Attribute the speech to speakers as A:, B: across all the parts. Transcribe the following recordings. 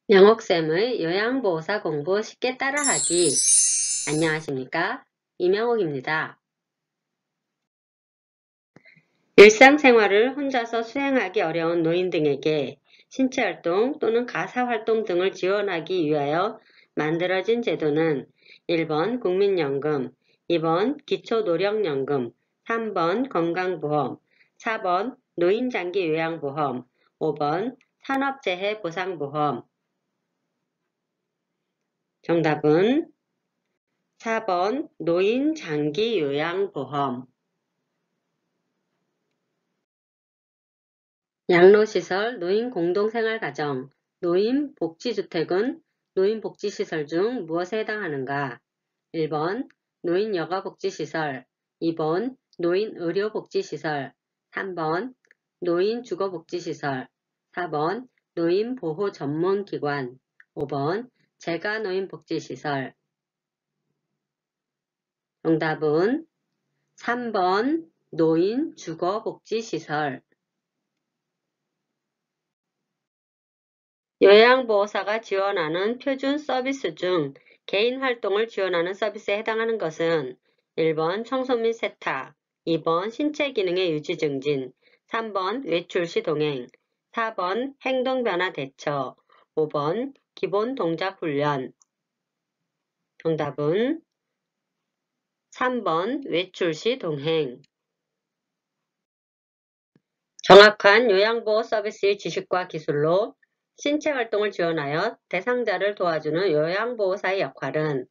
A: 명옥쌤의 요양보호사 공부 쉽게 따라하기. 안녕하십니까? 이명옥입니다. 일상생활을 혼자서 수행하기 어려운 노인 등에게 신체활동 또는 가사활동 등을 지원하기 위하여 만들어진 제도는 1번 국민연금, 2번 기초노령연금, 3번 건강보험, 4번 노인장기요양보험, 5번 산업재해보상보험. 정답은 4번 노인장기요양보험. 양로시설, 노인공동생활가정, 노인복지주택은 노인복지시설 중 무엇에 해당하는가? 1번 노인여가복지시설, 2번 노인의료복지시설, 3번 노인주거복지시설, 4번 노인보호전문기관, 5번 재가노인복지시설. 정답은 3번 노인주거복지시설. 요양보호사가 지원하는 표준 서비스 중 개인 활동을 지원하는 서비스에 해당하는 것은 1번 청소 및 세탁, 2번 신체 기능의 유지 증진, 3번 외출 시 동행, 4번 행동변화 대처, 5번 기본 동작 훈련. 정답은 3번 외출 시 동행. 정확한 요양보호 서비스의 지식과 기술로 신체활동을 지원하여 대상자를 도와주는 요양보호사의 역할은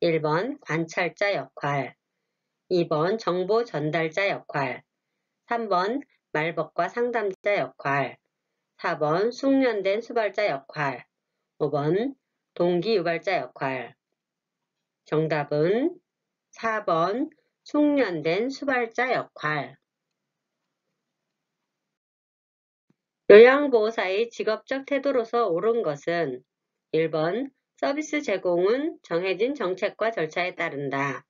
A: 1번 관찰자 역할, 2번 정보 전달자 역할, 3번 말벗과 상담자 역할, 4번 숙련된 수발자 역할, 5번 동기유발자 역할. 정답은 4번 숙련된 수발자 역할. 요양보호사의 직업적 태도로서 옳은 것은 1번 서비스 제공은 정해진 정책과 절차에 따른다.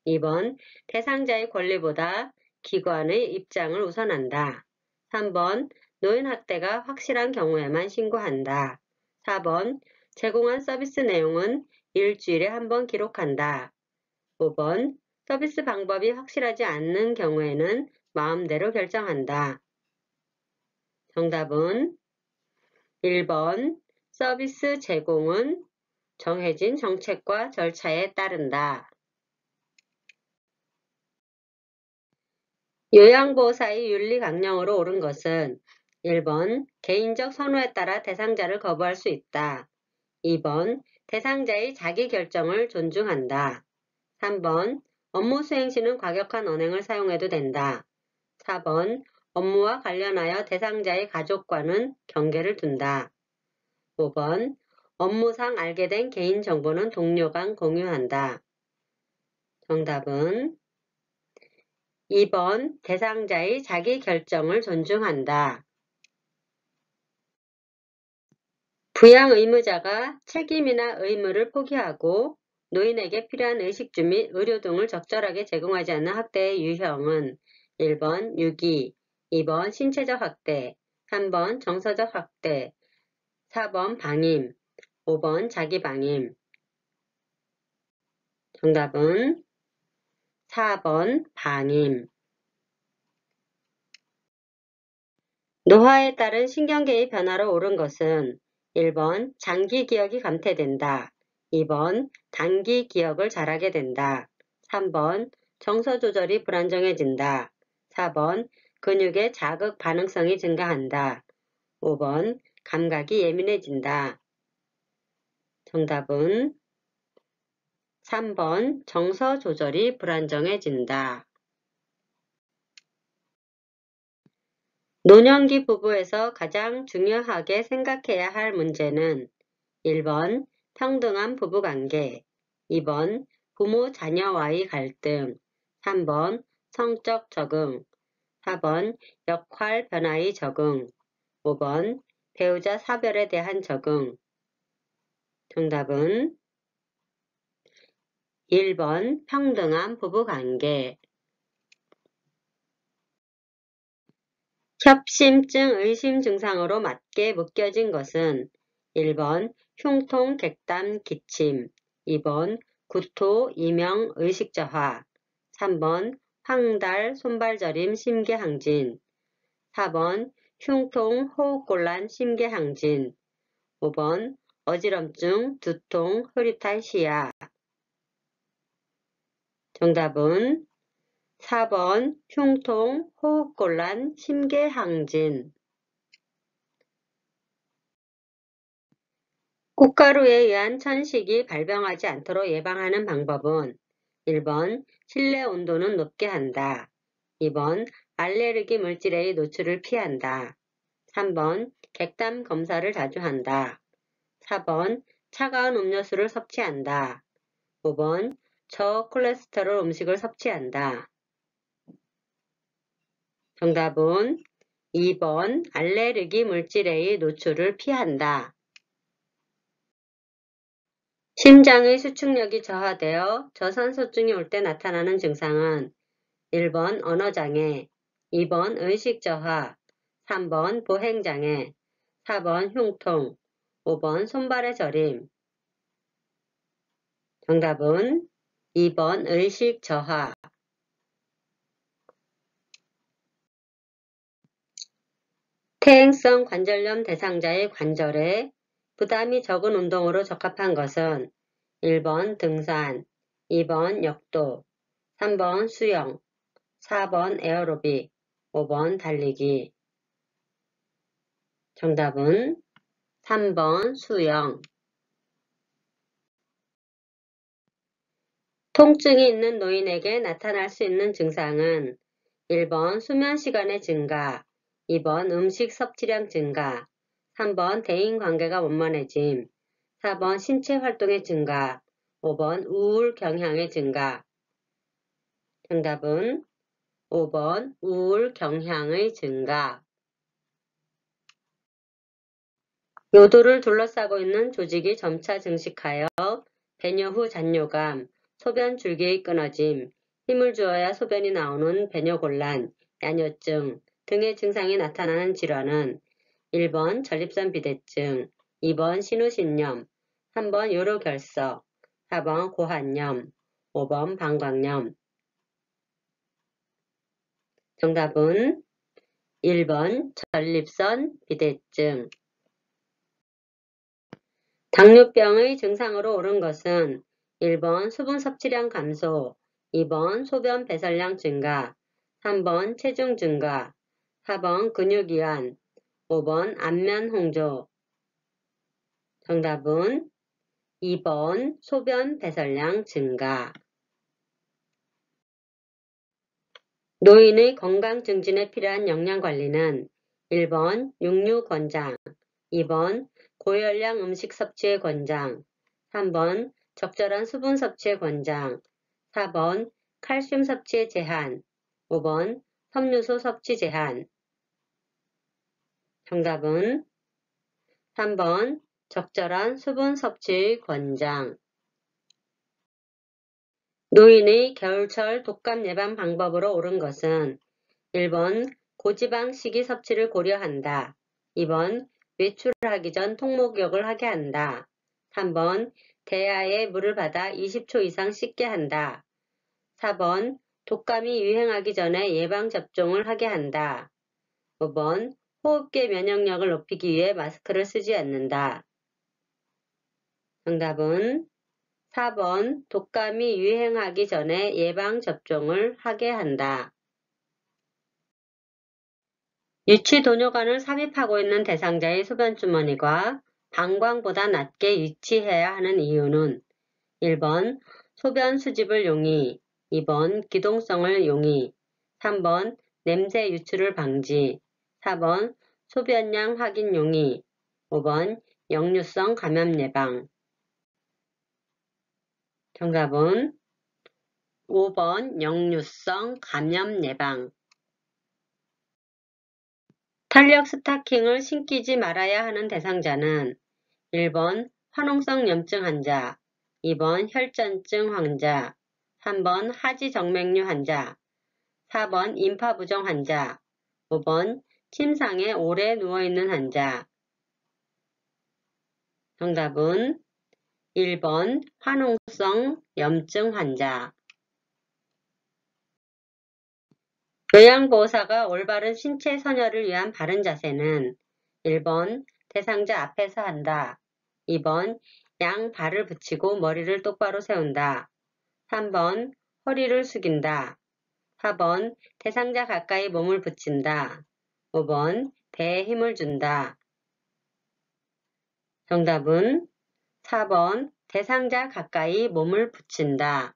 A: 2번 대상자의 권리보다 기관의 입장을 우선한다. 3번 노인학대가 확실한 경우에만 신고한다. 4번 제공한 서비스 내용은 일주일에 한 번 기록한다. 5번 서비스 방법이 확실하지 않는 경우에는 마음대로 결정한다. 정답은 1번 서비스 제공은 정해진 정책과 절차에 따른다. 요양보호사의 윤리 강령으로 옳은 것은 1번 개인적 선호에 따라 대상자를 거부할 수 있다. 2번 대상자의 자기 결정을 존중한다. 3번 업무 수행 시는 과격한 언행을 사용해도 된다. 4번 업무와 관련하여 대상자의 가족과는 경계를 둔다. 5번 업무상 알게 된 개인정보는 동료 간 공유한다. 정답은 2번 대상자의 자기 결정을 존중한다. 부양 의무자가 책임이나 의무를 포기하고 노인에게 필요한 의식주 및 의료 등을 적절하게 제공하지 않는 학대의 유형은 1번 유기, 2번 신체적 학대, 3번 정서적 학대, 4번 방임, 5번 자기방임. 정답은 4번 방임. 노화에 따른 신경계의 변화로 옳은 것은 1번 장기 기억이 감퇴된다. 2번 단기 기억을 잘하게 된다. 3번 정서 조절이 불안정해진다. 4번 근육의 자극 반응성이 증가한다. 5번 감각이 예민해진다. 정답은 3번 정서 조절이 불안정해진다. 노년기 부부에서 가장 중요하게 생각해야 할 문제는 1번 평등한 부부관계, 2번 부모 자녀와의 갈등, 3번 성적 적응, 4번 역할 변화의 적응, 5번 배우자 사별에 대한 적응. 정답은 1번 평등한 부부관계. 협심증 의심 증상으로 맞게 묶여진 것은 1번 흉통, 객담, 기침. 2번 구토, 이명, 의식저하. 3번 황달, 손발저림, 심계항진. 4번 흉통, 호흡곤란, 심계항진. 5번 어지럼증, 두통, 흐릿한 시야. 정답은 4번 흉통, 호흡곤란, 심계항진. 꽃가루에 의한 천식이 발병하지 않도록 예방하는 방법은 1번 실내 온도는 높게 한다. 2번 알레르기 물질의 노출을 피한다. 3번 객담 검사를 자주 한다. 4번 차가운 음료수를 섭취한다. 5번 저콜레스테롤 음식을 섭취한다. 정답은 2번 알레르기 물질의 노출을 피한다. 심장의 수축력이 저하되어 저산소증이 올 때 나타나는 증상은 1번 언어장애, 2번 의식저하, 3번 보행장애, 4번 흉통, 5번 손발의 저림. 정답은 2번 의식저하. 퇴행성 관절염 대상자의 관절에 부담이 적은 운동으로 적합한 것은 1번 등산, 2번 역도, 3번 수영, 4번 에어로빅, 5번 달리기. 정답은 3번 수영. 통증이 있는 노인에게 나타날 수 있는 증상은 1번 수면 시간의 증가, 2번 음식 섭취량 증가, 3번 대인관계가 원만해짐, 4번 신체 활동의 증가, 5번 우울 경향의 증가. 정답은 5번 우울 경향의 증가. 요도를 둘러싸고 있는 조직이 점차 증식하여 배뇨 후 잔뇨감, 소변 줄기의 끊어짐, 힘을 주어야 소변이 나오는 배뇨곤란, 야뇨증 등의 증상이 나타나는 질환은 1번 전립선 비대증, 2번 신우신염, 3번 요로결석, 4번 고환염, 5번 방광염. 정답은 1번 전립선 비대증. 당뇨병의 증상으로 옳은 것은 1번 수분 섭취량 감소, 2번 소변 배설량 증가, 3번 체중 증가, 4번 근육 이완, 5번 안면 홍조. 정답은 2번 소변 배설량 증가. 노인의 건강 증진에 필요한 영양관리는 1번 육류 권장, 2번 고열량 음식 섭취의 권장, 3번 적절한 수분 섭취의 권장, 4번 칼슘 섭취의 제한, 5번 섬유소 섭취 제한. 정답은 3번 적절한 수분 섭취의 권장. 노인의 겨울철 독감 예방 방법으로 옳은 것은 1번 고지방 식이 섭취를 고려한다. 2번 외출하기 전 통목욕을 하게 한다. 3번 대야에 물을 받아 20초 이상 씻게 한다. 4번 독감이 유행하기 전에 예방접종을 하게 한다. 5번 호흡기 면역력을 높이기 위해 마스크를 쓰지 않는다. 정답은 4번 독감이 유행하기 전에 예방접종을 하게 한다. 유치도뇨관을 삽입하고 있는 대상자의 소변주머니가 방광보다 낮게 위치해야 하는 이유는 1번 소변 수집을 용이, 2번 기동성을 용이, 3번 냄새 유출을 방지, 4번 소변량 확인 용이, 5번 역류성 감염 예방. 정답은 5번 역류성 감염 예방. 탄력 스타킹을 신기지 말아야 하는 대상자는 1번 화농성 염증 환자, 2번 혈전증 환자, 3번 하지정맥류 환자, 4번 임파부종 환자, 5번 침상에 오래 누워있는 환자. 정답은 1번 화농성 염증 환자. 요양보호사가 올바른 신체 선열을 위한 바른 자세는 1번 대상자 앞에서 한다. 2번 양 발을 붙이고 머리를 똑바로 세운다. 3번 허리를 숙인다. 4번 대상자 가까이 몸을 붙인다. 5번 배에 힘을 준다. 정답은 4번 대상자 가까이 몸을 붙인다.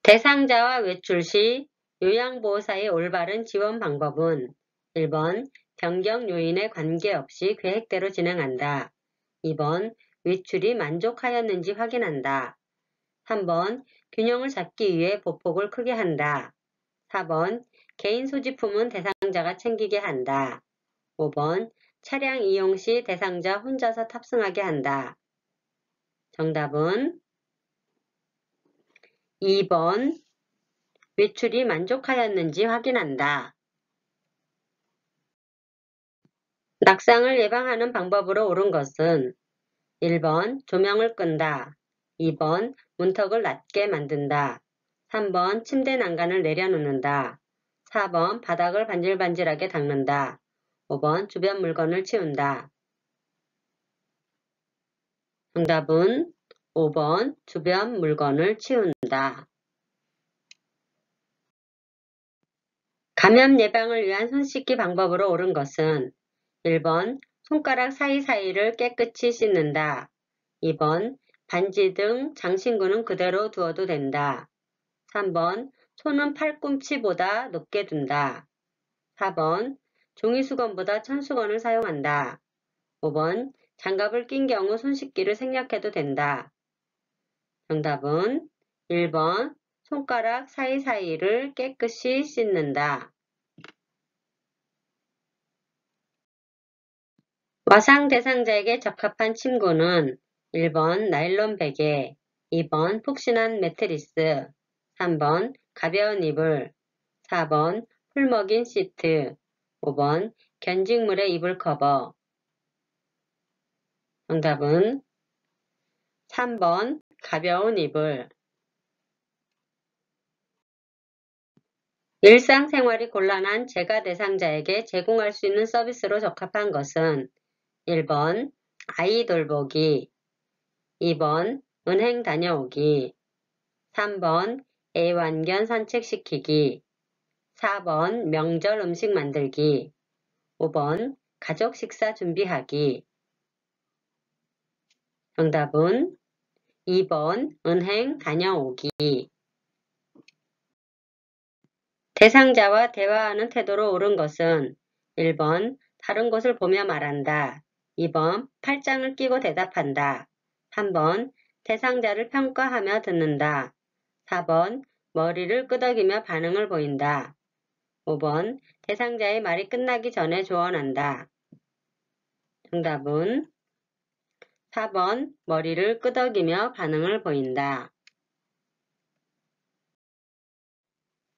A: 대상자와 외출 시 요양보호사의 올바른 지원 방법은 1번 변경 요인에 관계없이 계획대로 진행한다. 2번 외출이 만족하였는지 확인한다. 3번 균형을 잡기 위해 보폭을 크게 한다. 4번 개인 소지품은 대상자가 챙기게 한다. 5번 차량 이용 시 대상자 혼자서 탑승하게 한다. 정답은 2번 외출이 만족하였는지 확인한다. 낙상을 예방하는 방법으로 옳은 것은 1번 조명을 끈다. 2번 문턱을 낮게 만든다. 3번 침대 난간을 내려놓는다. 4번 바닥을 반질반질하게 닦는다. 5번 주변 물건을 치운다. 정답은 5번 주변 물건을 치운다. 감염 예방을 위한 손 씻기 방법으로 옳은 것은 1번 손가락 사이사이를 깨끗이 씻는다. 2번 반지 등 장신구는 그대로 두어도 된다. 3번 손은 팔꿈치보다 높게 둔다. 4번 종이수건보다 천수건을 사용한다. 5번 장갑을 낀 경우 손 씻기를 생략해도 된다. 정답은 1번 손가락 사이사이를 깨끗이 씻는다. 와상 대상자에게 적합한 침구는 1번 나일론 베개, 2번 푹신한 매트리스, 3번 가벼운 이불, 4번 풀 먹인 시트, 5번 견직물의 이불 커버. 정답은 3번 가벼운 이불. 일상생활이 곤란한 재가 대상자에게 제공할 수 있는 서비스로 적합한 것은 1번 아이 돌보기, 2번 은행 다녀오기, 3번 애완견 산책시키기, 4번 명절 음식 만들기, 5번 가족 식사 준비하기. 정답은 2번 은행 다녀오기. 대상자와 대화하는 태도로 옳은 것은 1번 다른 곳을 보며 말한다. 2번 팔짱을 끼고 대답한다. 3번 대상자를 평가하며 듣는다. 4번 머리를 끄덕이며 반응을 보인다. 5번 대상자의 말이 끝나기 전에 조언한다. 정답은 4번 머리를 끄덕이며 반응을 보인다.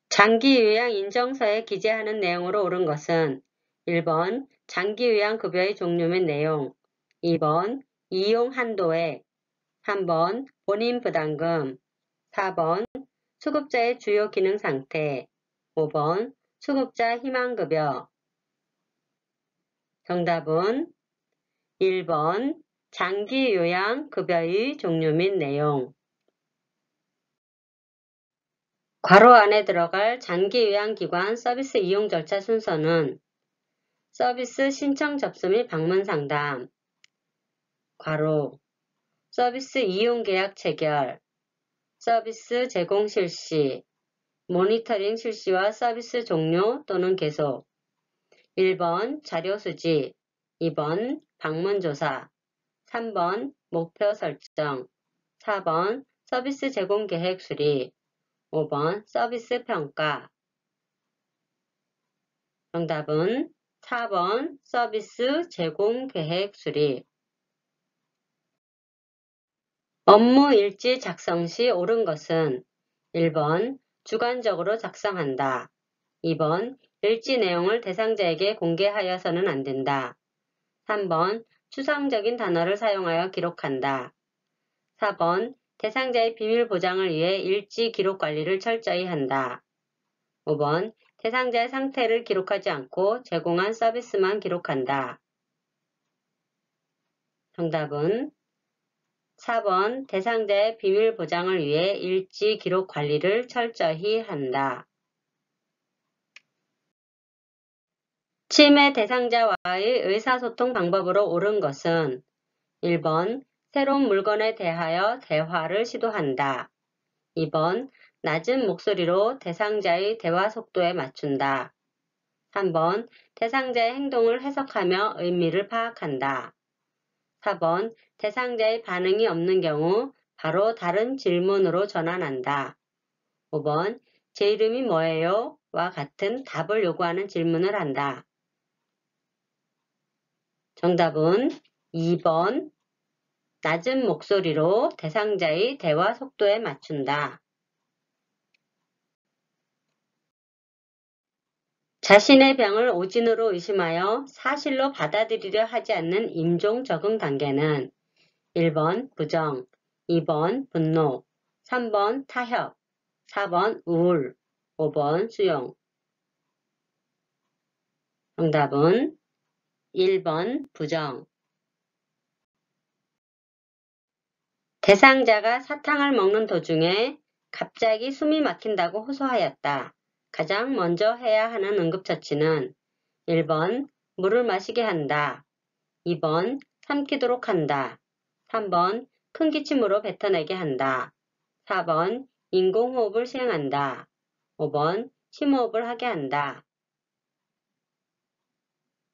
A: 장기요양 인정서에 기재하는 내용으로 옳은 것은 1번 장기요양급여의 종류 및 내용, 2번 이용 한도액, 3번 본인 부담금, 4번 수급자의 주요 기능 상태, 5번 수급자 희망급여. 정답은 1번 장기요양급여의 종류 및 내용. 괄호 안에 들어갈 장기요양기관 서비스 이용 절차 순서는 서비스 신청 접수 및 방문 상담, 괄호, 서비스 이용 계약 체결, 서비스 제공 실시, 모니터링 실시와 서비스 종료 또는 계속. 1번 자료 수집, 2번 방문 조사, 3번 목표 설정, 4번 서비스 제공 계획 수립, 5번 서비스 평가. 정답은 4번 서비스 제공 계획 수립. 업무 일지 작성 시 옳은 것은 1번 주관적으로 작성한다. 2번 일지 내용을 대상자에게 공개하여서는 안 된다. 3번 추상적인 단어를 사용하여 기록한다. 4번 대상자의 비밀 보장을 위해 일지 기록 관리를 철저히 한다. 5번 대상자의 상태를 기록하지 않고 제공한 서비스만 기록한다. 정답은 4번 대상자의 비밀 보장을 위해 일지 기록 관리를 철저히 한다. 침해 대상자와의 의사소통 방법으로 옳은 것은 1번 새로운 물건에 대하여 대화를 시도한다. 2번 낮은 목소리로 대상자의 대화 속도에 맞춘다. 3번 대상자의 행동을 해석하며 의미를 파악한다. 4번 대상자의 반응이 없는 경우 바로 다른 질문으로 전환한다. 5번 제 이름이 뭐예요? 와 같은 답을 요구하는 질문을 한다. 정답은 2번 낮은 목소리로 대상자의 대화 속도에 맞춘다. 자신의 병을 오진으로 의심하여 사실로 받아들이려 하지 않는 임종 적응 단계는 1번 부정, 2번 분노, 3번 타협, 4번 우울, 5번 수용. 정답은 1번 부정. 대상자가 사탕을 먹는 도중에 갑자기 숨이 막힌다고 호소하였다. 가장 먼저 해야 하는 응급처치는 1번 물을 마시게 한다. 2번 삼키도록 한다. 3번 큰 기침으로 뱉어내게 한다. 4번 인공호흡을 시행한다. 5번 심호흡을 하게 한다.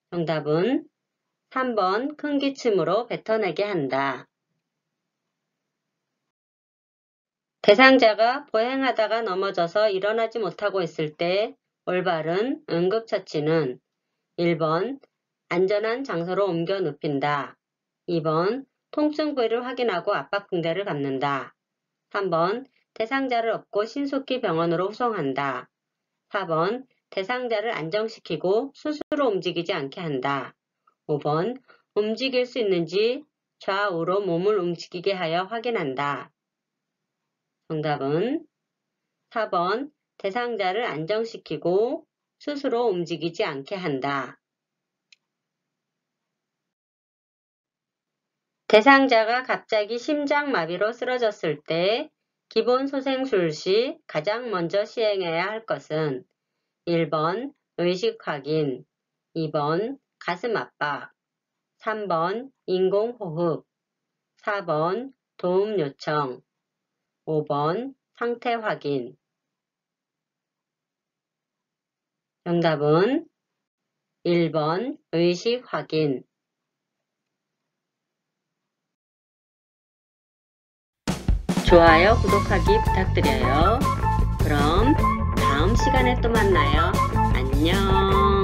A: 정답은 3번 큰 기침으로 뱉어내게 한다. 대상자가 보행하다가 넘어져서 일어나지 못하고 있을 때 올바른 응급처치는 1번 안전한 장소로 옮겨 눕힌다. 2번 통증 부위를 확인하고 압박붕대를 감는다. 3번 대상자를 업고 신속히 병원으로 후송한다. 4번 대상자를 안정시키고 스스로 움직이지 않게 한다. 5번 움직일 수 있는지 좌우로 몸을 움직이게 하여 확인한다. 정답은 4번 대상자를 안정시키고 스스로 움직이지 않게 한다. 대상자가 갑자기 심장마비로 쓰러졌을 때 기본소생술 시 가장 먼저 시행해야 할 것은 1번 의식 확인, 2번 가슴 압박, 3번 인공호흡, 4번 도움 요청, 5번 상태 확인. 정답은 1번 의식 확인. 좋아요, 구독하기 부탁드려요. 그럼 다음 시간에 또 만나요. 안녕.